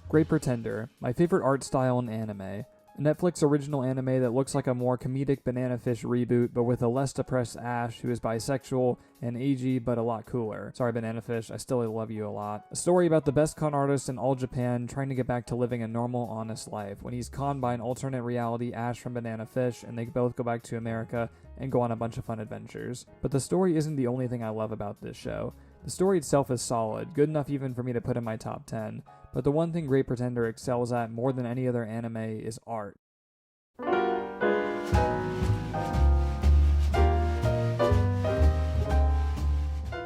Great Pretender, my favorite art style in anime. A Netflix original anime that looks like a more comedic Banana Fish reboot, but with a less depressed Ash who is bisexual and agey, but a lot cooler. Sorry, Banana Fish, I still love you a lot. A story about the best con artist in all Japan trying to get back to living a normal, honest life. When he's conned by an alternate reality Ash from Banana Fish, and they both go back to America and go on a bunch of fun adventures. But the story isn't the only thing I love about this show. The story itself is solid, good enough even for me to put in my top 10, but the one thing Great Pretender excels at more than any other anime is art.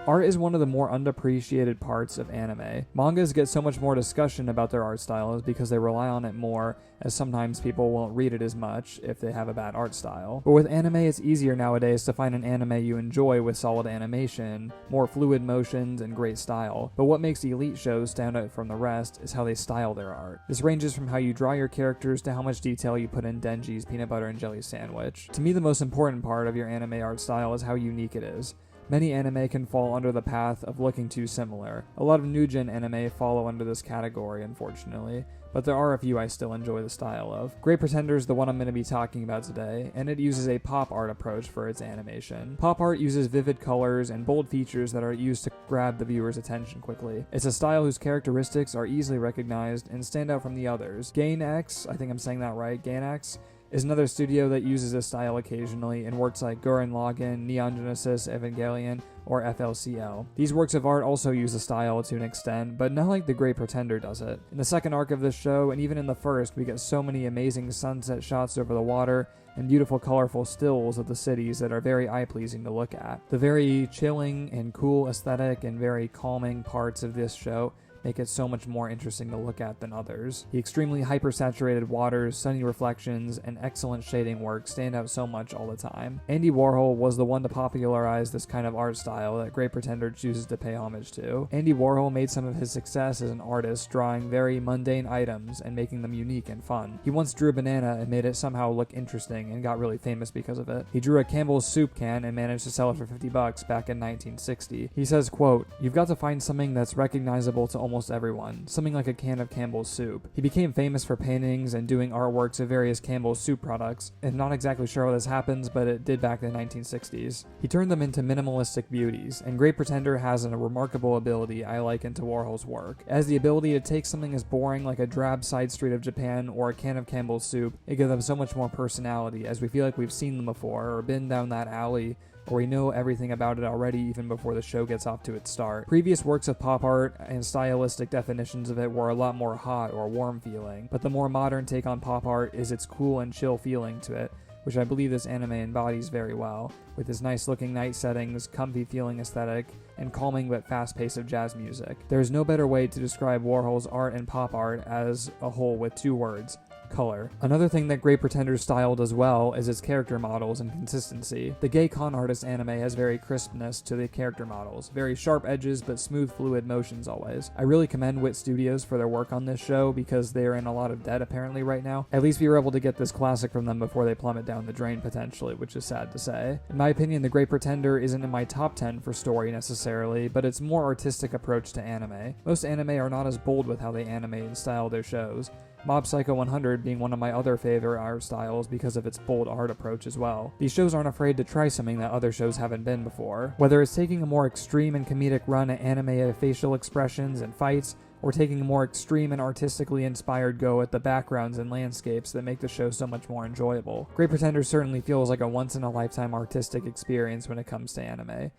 Art is one of the more underappreciated parts of anime. Mangas get so much more discussion about their art styles because they rely on it more, as sometimes people won't read it as much if they have a bad art style. But with anime, it's easier nowadays to find an anime you enjoy with solid animation, more fluid motions, and great style. But what makes elite shows stand out from the rest is how they style their art. This ranges from how you draw your characters to how much detail you put in Denji's peanut butter and jelly sandwich. To me, the most important part of your anime art style is how unique it is. Many anime can fall under the path of looking too similar. A lot of new-gen anime follow under this category, unfortunately, but there are a few I still enjoy the style of. Great Pretender is the one I'm going to be talking about today, and it uses a pop art approach for its animation. Pop art uses vivid colors and bold features that are used to grab the viewer's attention quickly. It's a style whose characteristics are easily recognized and stand out from the others. Gainax, I think I'm saying that right, Gainax, is another studio that uses this style occasionally in works like Gurren Lagann, Neon Genesis Evangelion, or FLCL. These works of art also use the style to an extent, but not like The Great Pretender does it. In the second arc of this show, and even in the first, we get so many amazing sunset shots over the water and beautiful colorful stills of the cities that are very eye-pleasing to look at. The very chilling and cool aesthetic and very calming parts of this show make it so much more interesting to look at than others. The extremely hyper-saturated waters, sunny reflections, and excellent shading work stand out so much all the time. Andy Warhol was the one to popularize this kind of art style that Great Pretender chooses to pay homage to. Andy Warhol made some of his success as an artist drawing very mundane items and making them unique and fun. He once drew a banana and made it somehow look interesting and got really famous because of it. He drew a Campbell's soup can and managed to sell it for $50 back in 1960. He says, quote, "You've got to find something that's recognizable to almost everyone, something like a can of Campbell's soup." He became famous for paintings and doing artworks of various Campbell's soup products, and not exactly sure how this happens, but it did back in the 1960s. He turned them into minimalistic beauties, and Great Pretender has a remarkable ability I liken to Warhol's work. It has the ability to take something as boring like a drab side street of Japan or a can of Campbell's soup and give them so much more personality, as we feel like we've seen them before or been down that alley, or we know everything about it already even before the show gets off to its start. Previous works of pop art and stylistic definitions of it were a lot more hot or warm feeling, but the more modern take on pop art is its cool and chill feeling to it, which I believe this anime embodies very well, with its nice looking night settings, comfy feeling aesthetic, and calming but fast pace of jazz music. There is no better way to describe Warhol's art and pop art as a whole with two words: color. Another thing that Great Pretender's style does well is its character models and consistency. The gay con artist anime has very crispness to the character models, very sharp edges but smooth fluid motions always. I really commend Wit Studios for their work on this show because they are in a lot of debt apparently right now. At least we were able to get this classic from them before they plummet down the drain potentially, which is sad to say. In my opinion, The Great Pretender isn't in my top 10 for story necessarily, but it's more artistic approach to anime. Most anime are not as bold with how they animate and style their shows, Mob Psycho 100 being one of my other favorite art styles because of its bold art approach as well. These shows aren't afraid to try something that other shows haven't been before. Whether it's taking a more extreme and comedic run at anime facial expressions and fights, or taking a more extreme and artistically inspired go at the backgrounds and landscapes that make the show so much more enjoyable. Great Pretender certainly feels like a once-in-a-lifetime artistic experience when it comes to anime.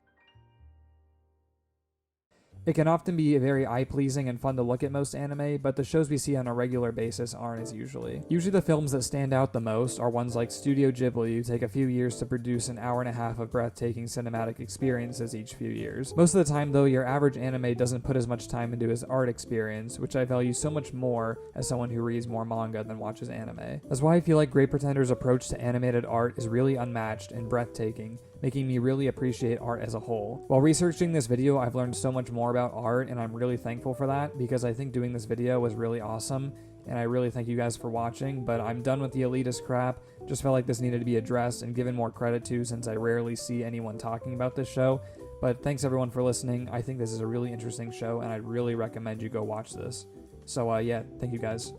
It can often be very eye-pleasing and fun to look at most anime, but the shows we see on a regular basis aren't as usually. Usually the films that stand out the most are ones like Studio Ghibli, who take a few years to produce an hour and a half of breathtaking cinematic experiences each few years. Most of the time though, your average anime doesn't put as much time into his art experience, which I value so much more as someone who reads more manga than watches anime. That's why I feel like Great Pretender's approach to animated art is really unmatched and breathtaking, making me really appreciate art as a whole. While researching this video, I've learned so much more about art, and I'm really thankful for that because I think doing this video was really awesome, and I really thank you guys for watching, but I'm done with the elitist crap. Just felt like this needed to be addressed and given more credit to since I rarely see anyone talking about this show. But thanks everyone for listening. I think this is a really interesting show, and I'd really recommend you go watch this. So yeah, thank you guys.